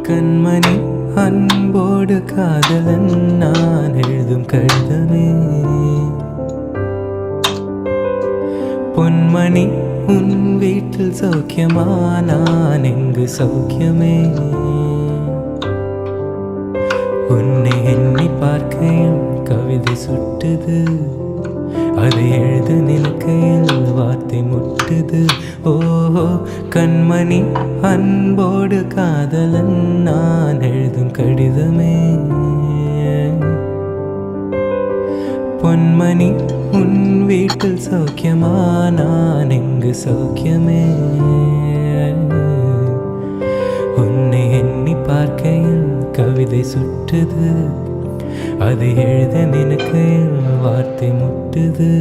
கண்மணி அன்போடு காதலன் நான் எழுதும் கடிதமே. பொன்மணி உன் வீட்டில் சௌக்கியமா, நான் எங்கு சௌக்கியமே. உன்னை எண்ணி பார்க்கையில் கவிதை சுட்டுது, அதை எழுத நினைக்கையில் வார்த்தை முட்டுது. ஓஹோ கண்மணி அன்போடு காதலன் நான் எழுதும் கடிதமே. பொன்மணி உன் வீட்டில் சௌக்கியமா, நான் எங்கு சௌக்கியமே. உன்னை எண்ணி பார்க்கையில் கவிதை சுட்டுது, அதை எழுத நினைக்கையில் வார்த்தை முட்டுது.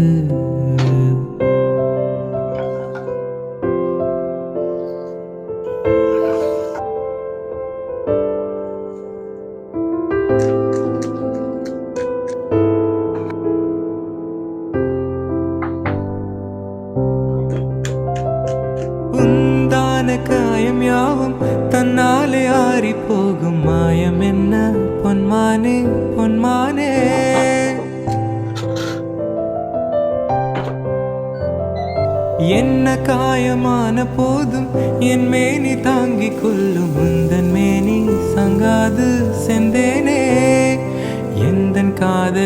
உந்தான காயம் யாவும் தன்னாலே ஆறி போகும், மாயம் என்ன பொன்மானே பொன்மானே. என்ன காயமான போதும் என் மேனி தாங்கிக் கொள்ளும், உந்தன் மேனி சங்காது செந்தேனே. எந்தன் காதல்